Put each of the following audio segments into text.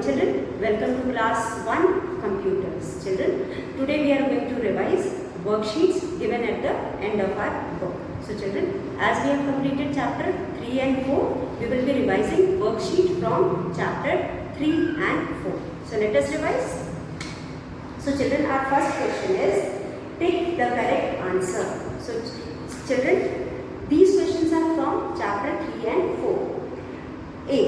children, welcome to class 1 computers. Children, today we are going to revise worksheets given at the end of our book. So children, as we have completed chapter 3 and 4, we will be revising worksheet from chapter 3 and 4. So let us revise. So children, our first question is, pick the correct answer. So children, these questions are from chapter 3 and 4. A.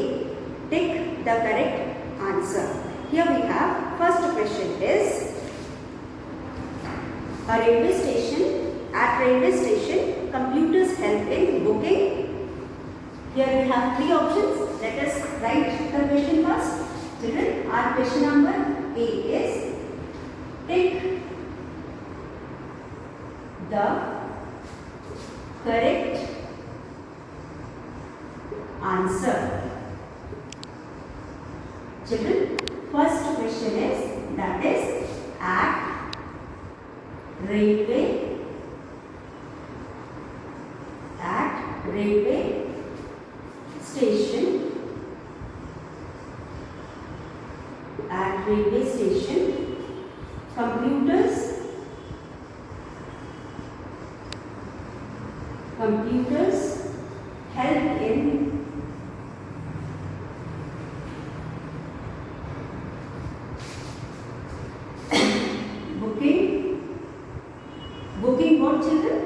Pick the correct answer. Here we have, first question is, a railway station, at railway station, computers help in booking. Here we have 3 options. Let us write the question first. Children, our question number A is, pick the correct answer. Children, first question is, that is, at railway station, computers help in booking what, children?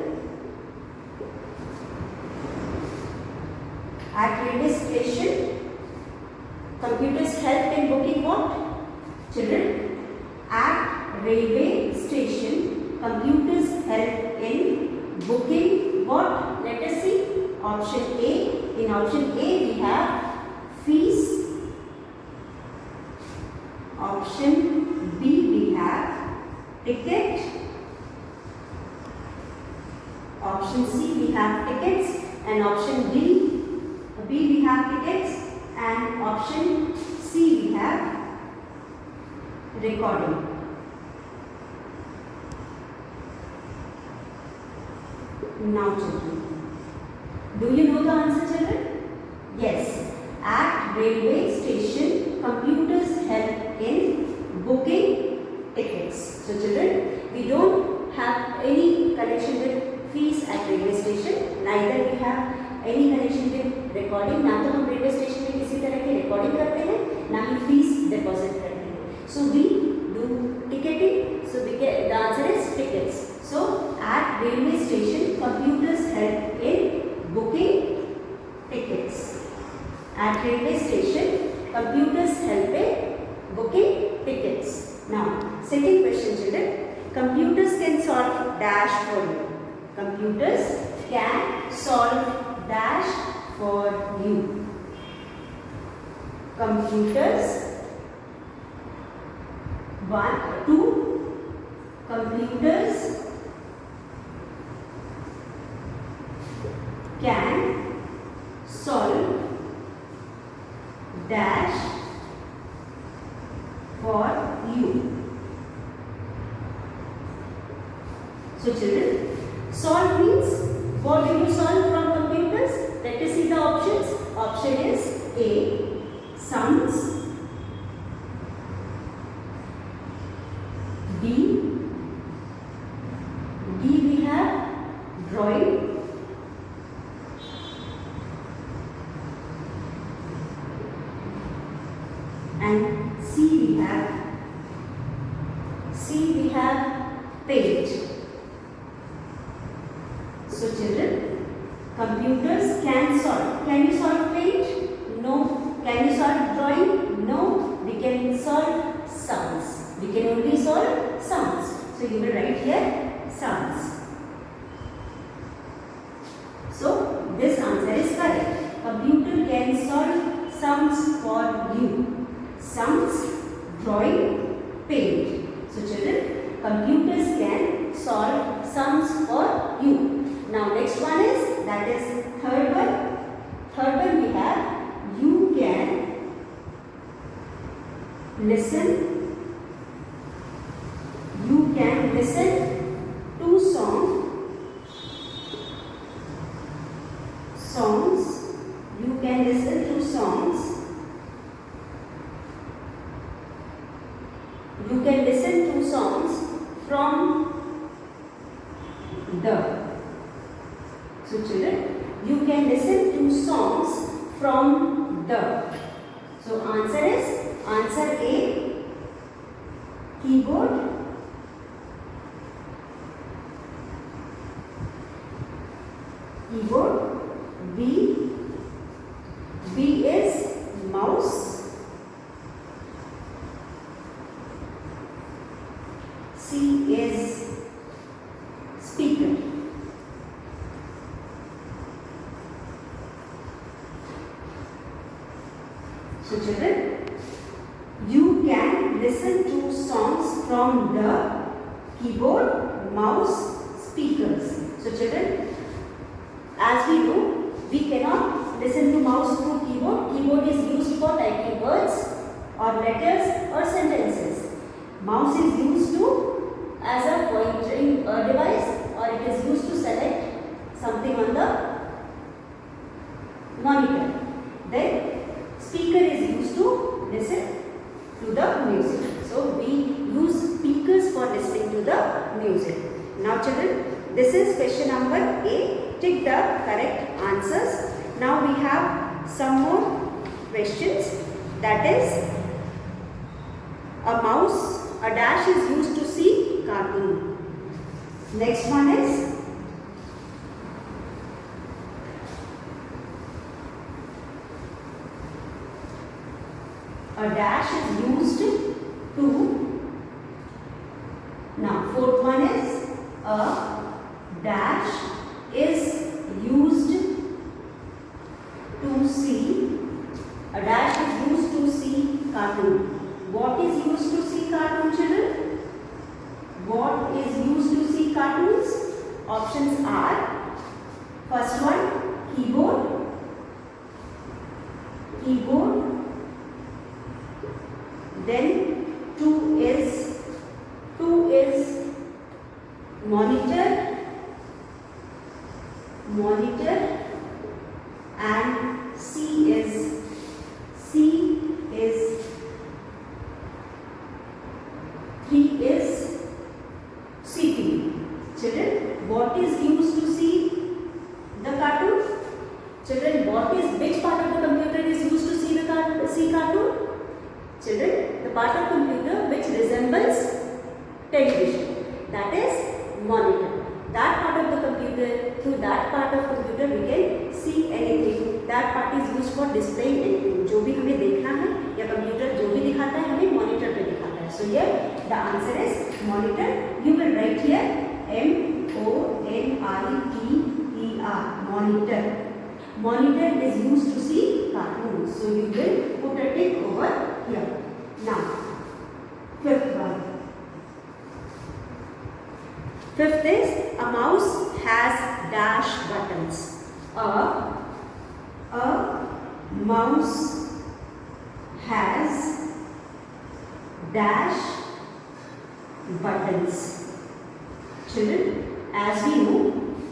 At railway station, computers help in booking what? Children, at railway station, computers help in booking what? Let us see. Option A. In option A we have fees. Option B we have ticket. Option C we have tickets, and option B we have tickets, and option C we have recording. Now children, do you know the answer, children? Yes. At railway station, computers help in booking tickets. So children, we don't have any connection with fees at railway station, neither we have any connection with recording. ना तो हम railway station में किसी तरह की recording करते हैं, ना ही फीस डिपॉजिट करते हैं. So we do ticketing. So the answer is tickets. So at railway station, computers help in booking tickets. At railway station, computers help in booking tickets. Now, second question, children. Computers can solve dash for you. Computers can solve dash for you. Computers 2. Computers can solve dash for you. So children, solve means, what do you solve from computers? Let us see the options. Option is A, sums. B we have drawing. And C we have paint. So children, computers can solve. Can you solve paint? No. Can you solve drawing? No. We can solve sums. We can only solve sums. So you will write here sums. So this answer is correct. Computer can solve sums for you. Sums, drawing, paint. So children, computers can solve sums for you. Now next one is, that is third one. Third one we have, you can listen. You can listen to songs. You can listen to songs You can listen to songs from the. So children, you can listen to songs from the. So answer is answer A, keyboard. Keyboard. B is mouse. C is speaker. So children, you can listen to songs from the keyboard, mouse, speakers. So children, as we know, we cannot listen to mouse through keyboard. Keyboard is used for typing words or letters or sentences. Mouse is used to as a pointing device, or it is used to select something on the monitor. Then speaker is used to listen to the music. So we use speakers for listening to the music. Now children, this is question number A. Tick the correct answers. Now we have some more questions. That is, a mouse, a dash is used to see cartoon. Next one is, a dash is used to. Now fourth one is, a dash is used to see. A dash is used to see cartoon. What is used to see cartoon, children? What is used to see cartoons? Options are, first one, keyboard. Keyboard. Then two is monitor. Monitor. And C is three is CPU. Children, what is used to see the cartoon? Children, which part of the computer is used to see cartoon? Children, the part of computer which resembles television, that is monitor. That part of the computer, through that part of computer we can see anything. That part is used for displaying anything. जो भी हमें देखना है या computer जो भी दिखाता है हमें मॉनिटर पे दिखाता है. So here the answer is monitor. You will write here M-O-N-I-T-E-R, monitor. Monitor is used to see cartoons. So you will put a tick over here. Now, fifth one. Fifth is, a mouse has dash buttons. A mouse has dash buttons. Children, as we know,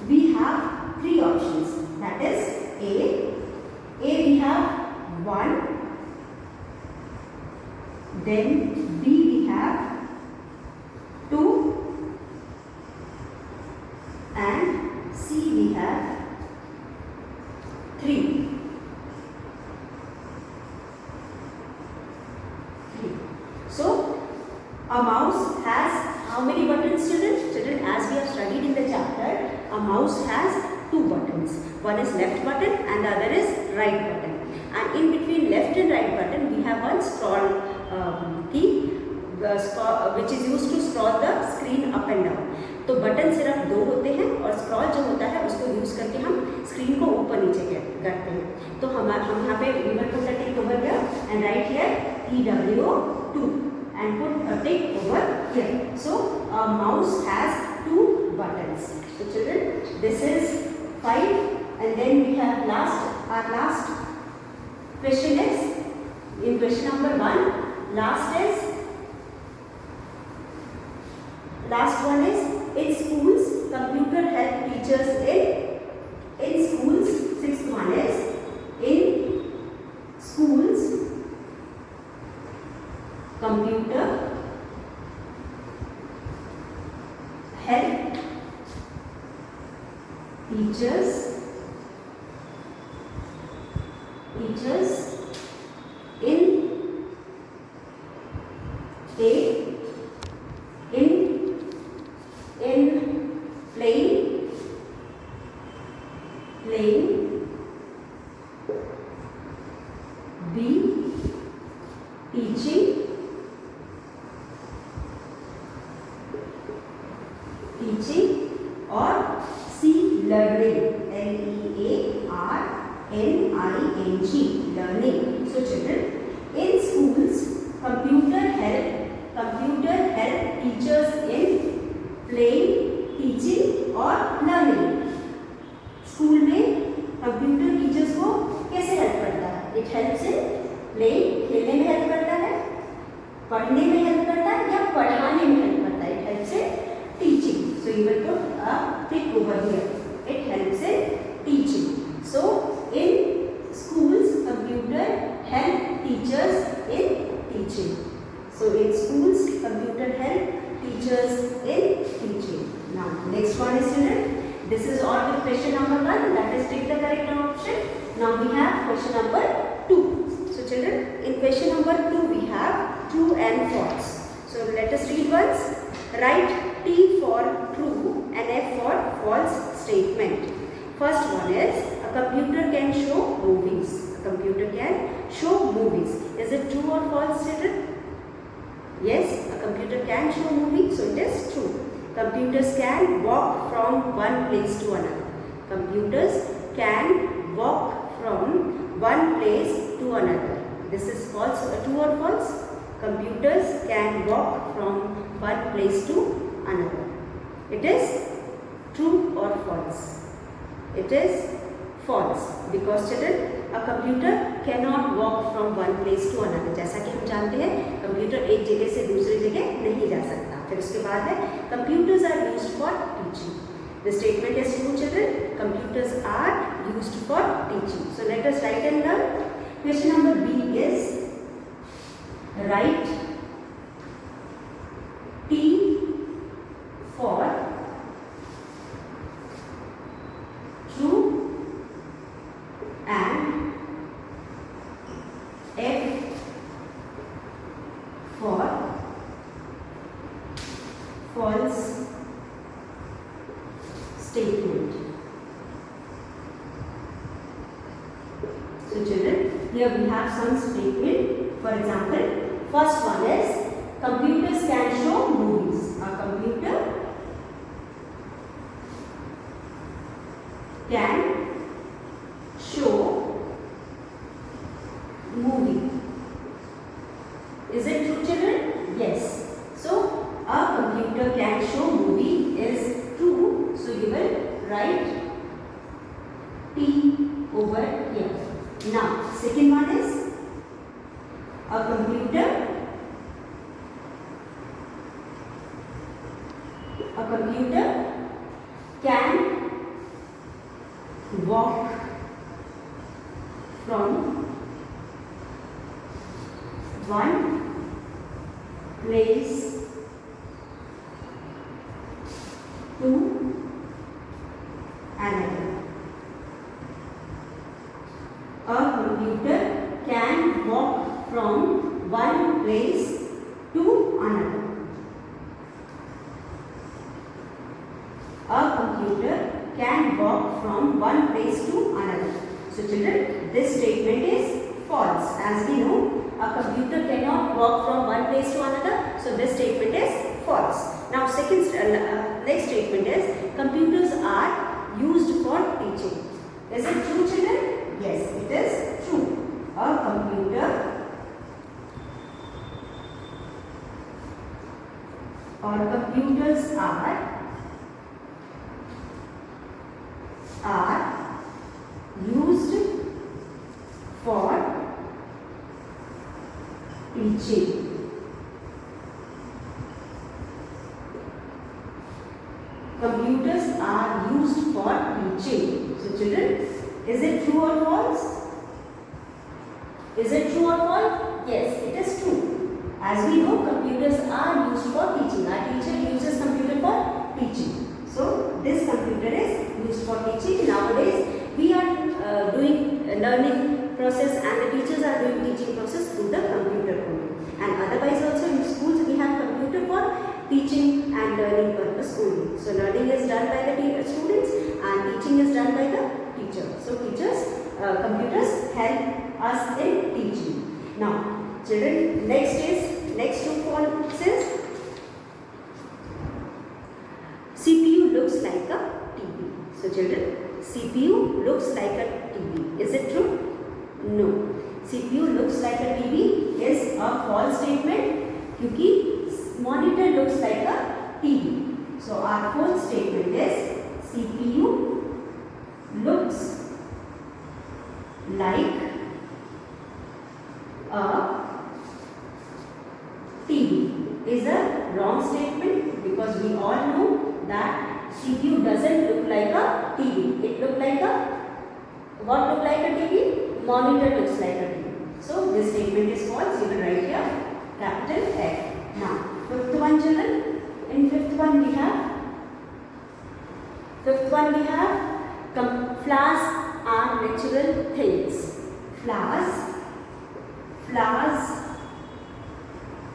we have three options. That is A we have 1, then B we have 2, and C we have 3. So, a mouse has how many buttons, children? Children, as we have studied in the chapter, a mouse has 2 buttons. One is left button and the other is right button. And in between left and right button, we have one scroll key, which is used to scroll the screen up and down. तो button सिर्फ 2 होते हैं और scroll जो होता है उसको use करके हम स्क्रीन को ऊपर नीचे करते हैं. तो हम यहाँ पे we will put a tick over here and write here EWO2 and put a tick over here. So a mouse has 2 buttons. So children, this is 5, and then we have our last question is in question number 1. Last one is, in schools, computer help teachers in schools. 6th one is, in schools, computer help teachers in playing B, teaching or C, learning, Learning, learning. So children, in schools computer help teachers in playing, teaching or learning. School में computer teachers को कैसे help करता है? It helps in playing, खेलने में help करता है, पढ़ने में हेल्प करता है या पढ़ाने में हेल्प करता है? It helps in teaching. So you will put a tick over here. It helps in teaching. So in schools computer help teachers in teaching. So in schools computer help teachers in teaching. Now next one is children, this is all with question number 1, that is take the correct option. Now we have question number 2. So children, in question number 2 we have true and false. So let us read once. Write T for true and F for false statement. First one is a computer can show movies. A computer can show movies. Is it true or false, children? Yes, a computer can show movies, so it is true. Computers can walk from one place to another. Computers can walk from one place to another. This is false. True or false? Computers can walk from one place to another. It is true or false? It is false because children, a computer cannot walk from one place to another. जैसा कि हम जानते हैं computer एक जगह से दूसरी जगह नहीं जा सकता. फिर उसके बाद है computers are used for teaching. The statement is true, children. Computers are used for teaching. So let us write and learn. Question number B is write T for true and F for false statement. So children, here we have some statement. For example, first one is computers can show movies. A computer can show movie. Is it true, children? Yes. So a computer can show movie is true. So you will write T over here. Now second one is a computer can walk from one place to another. A computer can walk from one place to another. A computer can walk from one place to another. So children, this statement is false. As we know, a computer cannot walk from one place to another. So this statement is false. Now next statement is computers are used for teaching. Is it true, children? Yes, it is true. A computer or computers are used for teaching. Computers are used for teaching. So children, is it true or false? Is it true or false? Yes, it is true. As we know, computers are used for teaching. Our teacher uses computer for teaching. So this computer is used for teaching. Nowadays we are doing learning process and the teachers are doing teaching process through the computer only. And otherwise also in schools we have computer for teaching and learning purpose only. So learning is done by the students and teaching is done by the teacher. So computers help us in teaching. Now children, next two points is CPU looks like a TV. So children, CPU looks like a TV. Is it true? No. CPU looks like a TV is a false statement क्योंकि monitor looks like a TV. So our fourth statement is CPU looks like a TV is a wrong statement because we all know that CPU doesn't look like a TV. It looks like a what look like a TV? Monitor looks like a TV. So this statement is false. You will write here capital F. Now fifth one children. In fifth one we have flowers are natural things. Flowers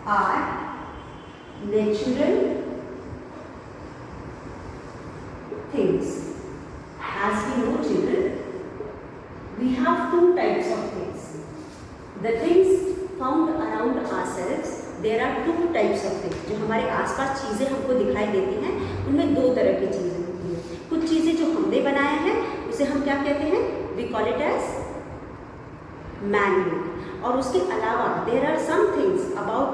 are natural things. As we know children, we have two types of things. The things found around ourselves, there are two types of things. जो हमारे आसपास चीज़ें हमको दिखाई देती हैं, उनमें दो तरह की चीज़ें होती हैं. कुछ चीज़ें जो हमने बनाए हैं, उसे हम क्या कहते हैं? We call it as man-made. और उसके अलावा there are some things about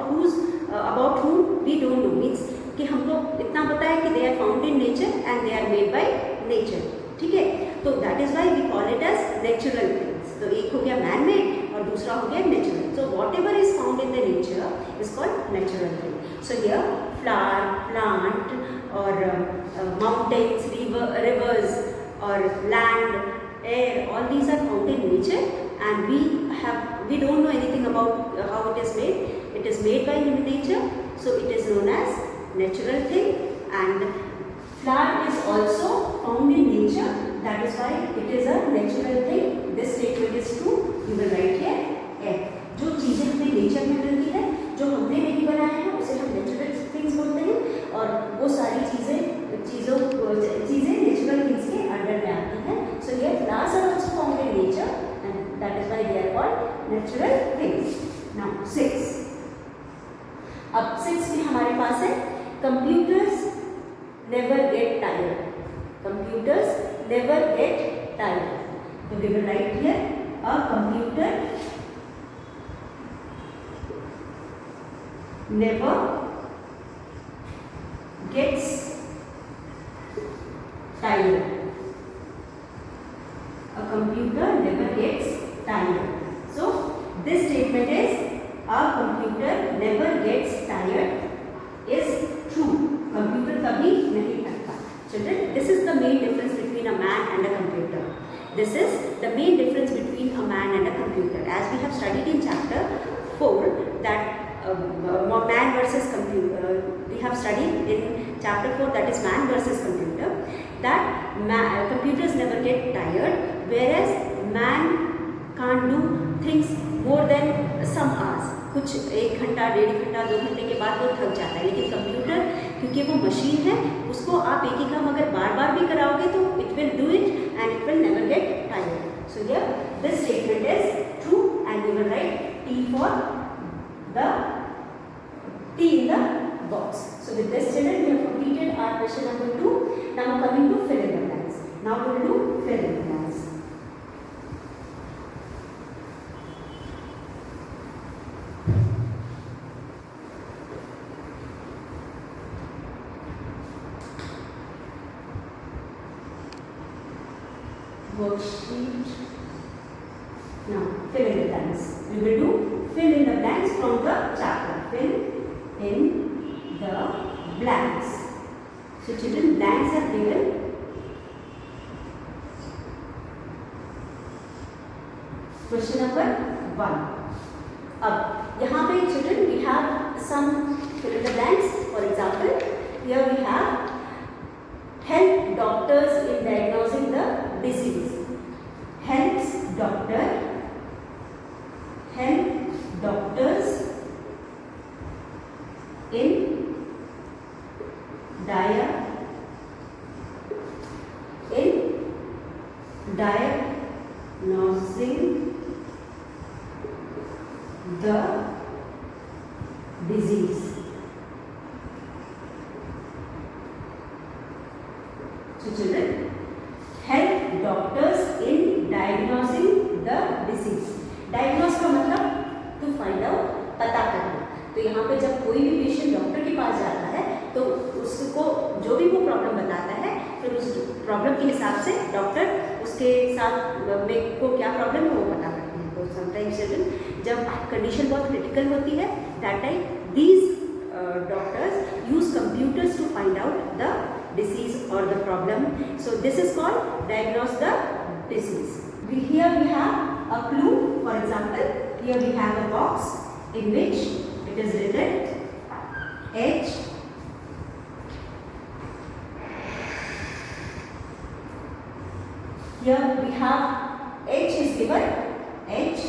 whom we don't know. Means कि हमको इतना पता है कि they are found in nature and they are made by nature. ठीक है? तो that is why we call it as natural things. तो एक हो गया man-made और दूसरा हो गया natural. So whatever is found in the nature is called natural thing. So here flower, plant or mountains, rivers or land, air, all these are found in nature and we don't know anything about how it is made. It is made by nature, so it is known as natural thing. And flower is also found in nature, that is why it is a natural thing. This statement is true. You will write here F. जो चीज़ें हमें nature में मिलती है, जो हमने नहीं बनाया है, उसे हम नेचुरल थिंग्स बोलते हैं और वो सारी चीज़ें नेचुरल थिंग्स के अंडर में आती हैं. सो ये flowers are also found in nature and that is why they are called natural things. Now 6. अब 6 में हमारे पास है computers never get tired. Computers never get tired. So we will write here a computer never gets tired. A computer never gets tired. So this statement is a computer never gets tired is true. Computer कभी नहीं थकता. Children, this is the main difference between a man and a computer. This is the main difference between a man and a computer. As we have studied in chapter 4 that man versus computer, we have studied in chapter 4 that is man versus computer, that computers never get tired, whereas man can't do things more than some hours. कुछ 1 घंटा, 1.5 घंटा, 2 घंटे के बाद वो थक जाता है. लेकिन कंप्यूटर क्योंकि वो मशीन है, उसको आप एक ही काम अगर बार बार भी कराओगे तो it will do it and it will never get tired. So here this statement is true and you will write T for the T in the box. So with this children we have completed our question number 2. Now coming to fill in the blanks. Now we will do fill in the blanks. Worksheet. Now fill in the blanks. We will do fill in the blanks from the chapter. Fill in the blanks. So children, blanks are given. Question number 1. अब यहाँ पे children we have some fill in the blanks. For example, here we have doctors in diagnosing the disease. Helps doctors in diagnosing the disease. So children, help doctors in diagnosing the disease. Diagnose का मतलब to find out, पता करना. तो यहाँ पे जब कोई भी पेशेंट डॉक्टर के पास जाता है तो उसको जो भी वो प्रॉब्लम बताता है, फिर उस प्रॉब्लम के हिसाब से डॉक्टर उसके साथ में को क्या प्रॉब्लम है वो पता करते हैं. तो समटाइम्स चिल्ड्रन जब कंडीशन बहुत क्रिटिकल होती है, that time these doctors use computers to find out the disease or the problem. So this is called diagnose the disease. Here we have a clue. For example, here we have a box in which it is written H. Here we have H is given H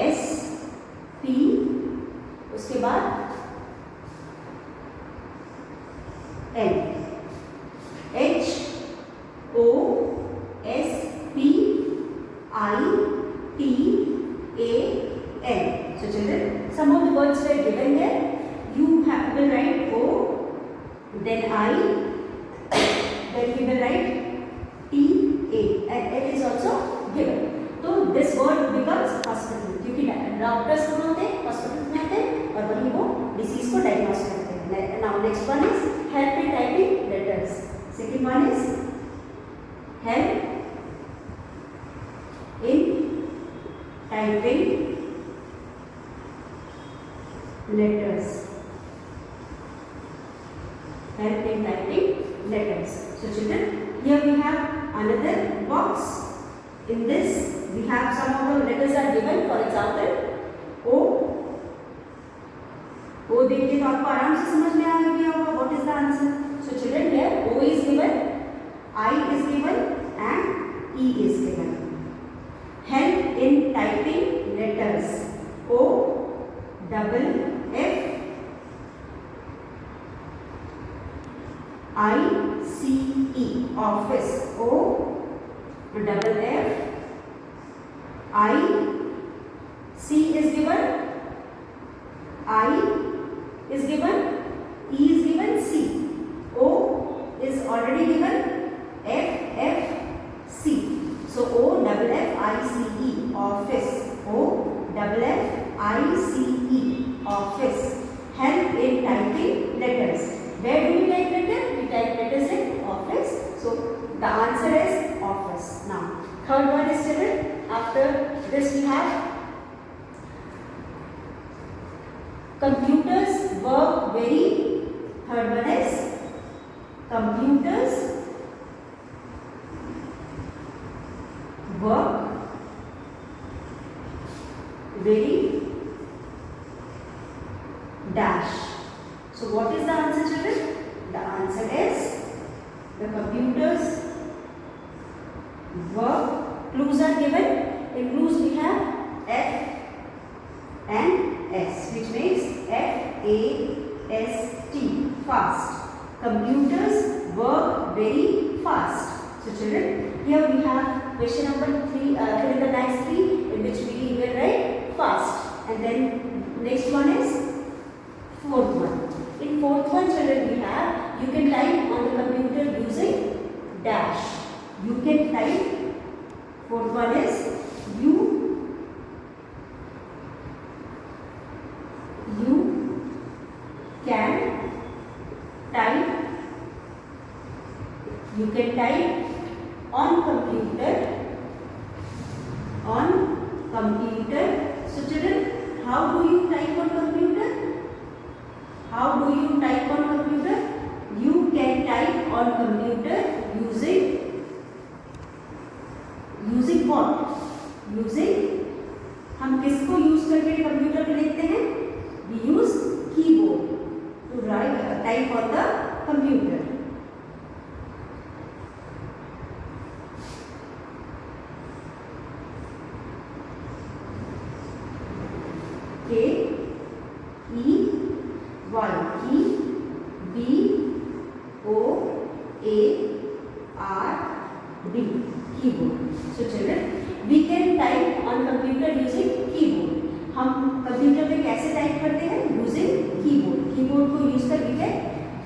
S P. उसके बाद N. H O S P I T A N. So children, some of the words were given here. You will write O, then I, then we will write T A, and N is also given. So this word becomes hospital, क्योंकि doctors कौन होते हैं, hospital में आते हैं और वहीं वो डिसीज को डायग्नोस करते हैं. Now next one is help in typing letters. Second one is help in typing letters. Help in typing letters. So children, here we have another box. In this we have some of the letters are given. For example, O. O देख के तो आपको आराम से समझ में आ गया होगा what is the answer. So children, here O is given, I is given and E is given. Help in typing letters. O double F I C E, office. O double F I C is given, I is given, E is given, C. O is already given, F F C. So O double F I C E, office. O double F I C E, office. Help in typing letters. Where do we type letter? We type letters in office. So the answer is office. Now third one is children. After this we have computers work very. Third one is computers work very dash. So what is the answer children? The answer is the computers work. Clues are given. In clues we have F and S, which means FAST, fast. Computers work very fast. So children, here we have question number 3, fill in the blanks 3, in which we will write fast. And then next one is fourth one. In fourth one children we have, you can type on the computer using dash. You can type. Fourth one is you can type. You can type on computer. On computer. So children, how do you type on computer? How do you type on computer? You can type on computer using what? Using, हम किसको use करके computer पे लिखते हैं? We use keyboard to type on the computer. Y, key, B O A R D, keyboard. So children, we can type on computer using keyboard. हम computer पे कैसे type करते हैं? Using keyboard. कीबोर्ड को use कर we can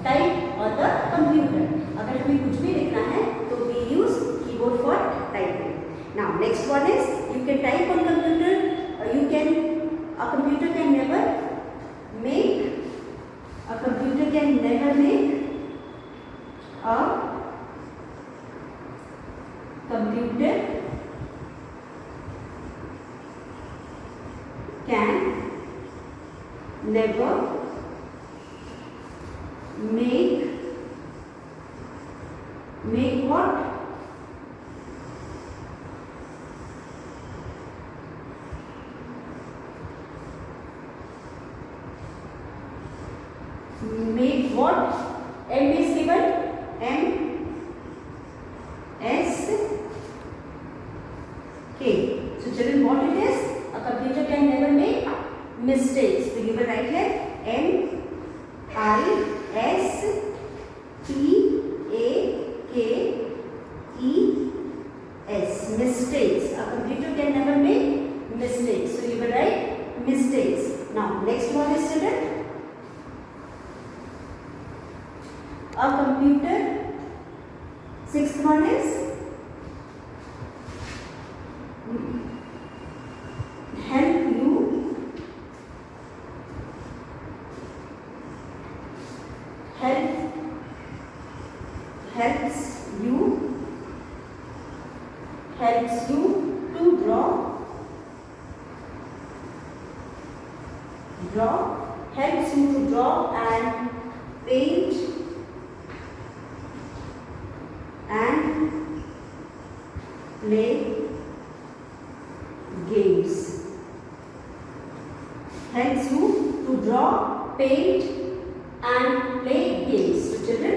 type on the computer. अगर हमें कुछ भी लिखना है तो we use keyboard for typing. Now next one is you can type on computer. You can a computer can never make a computer can never make a computer can never make what? Make what? M is given. M S K. So children, what it is? A computer can never make mistakes. So you will write here M I S T A K E S. Mistakes. A computer can never make mistakes. So you will write mistakes. Now next one is children. A computer, sixth one is helps you to draw, helps you to draw and paint and play games. Helps you to draw, paint and play games. So children,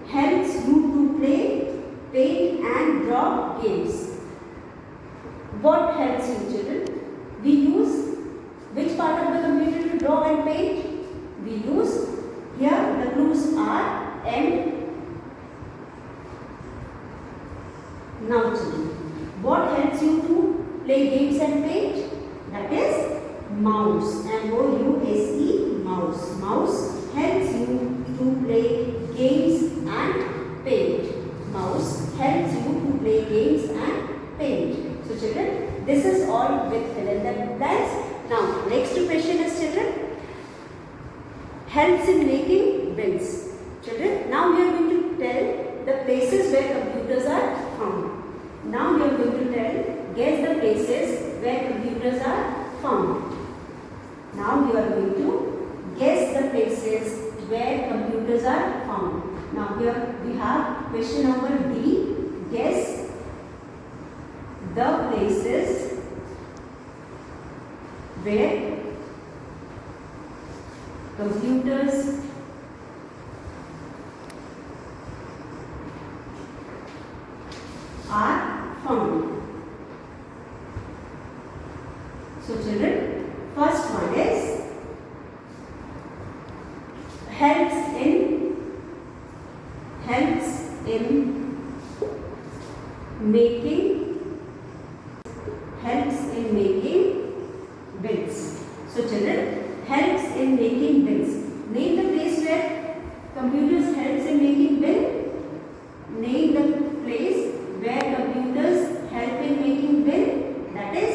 helps you to play, paint and draw games. What helps you children? We use which part of the computer to draw and paint? We use, here the clues are M. Now children, what helps you to play games and paint? That is mouse. M-O-U-S-E, mouse. Mouse helps you to play games and paint. Mouse helps you to play games and paint. So children, this is all with fill in the blanks. Now next question is children, helps in making bills. Children, now we are going to tell the places where computers are found. Now we are going to guess the places where computers are found. Now we are going to guess the places where computers are found. Now here we have question number D. Guess the places where computers are found. So children, first one is helps in making bills. So children, helps in making bills. Name the place where computers helps in making bill. Name the place where computers help in making bill. That is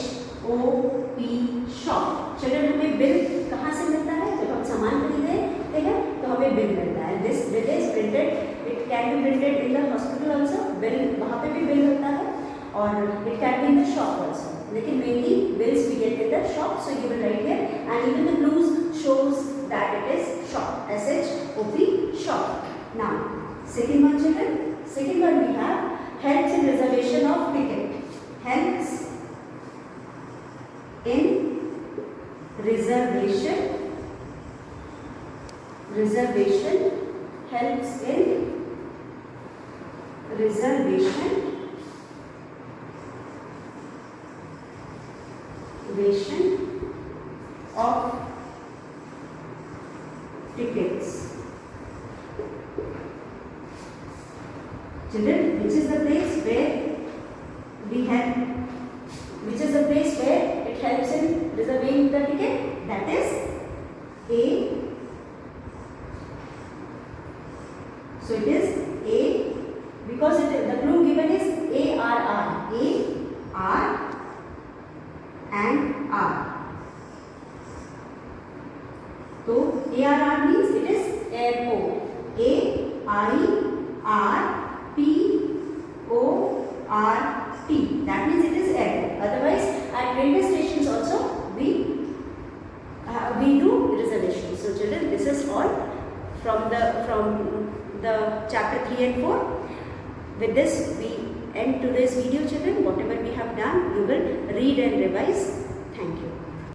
SHOP, shop. Children, हमें bill कहाँ से मिलता है? जब हम सामान खरीदते हैं तो हमें बिल मिलता है. This bill is printed. It can be printed in the hospital also. Bill वहाँ पे भी बिल होता है और it can be in the shop also. लेकिन mainly bills we get in the shop. So you will write here, and even the clues shows that it is shop. SHOP, shop. Now second one children. Second one we have helps in reservation of ticket. Helps in reservation helps in reservation of tickets. Children, which is the place where we have, which is the place where it helps in reserving the ticket? That is A. So it is A, because the clue given is ARR. A, R and R. So ARR means it is airport. AIRPORT. That means it is airport. Otherwise, at railway stations also we do reservations. So children, this is all from the chapter 3 and 4. With this we end today's video, children. Whatever we have done, you will read and revise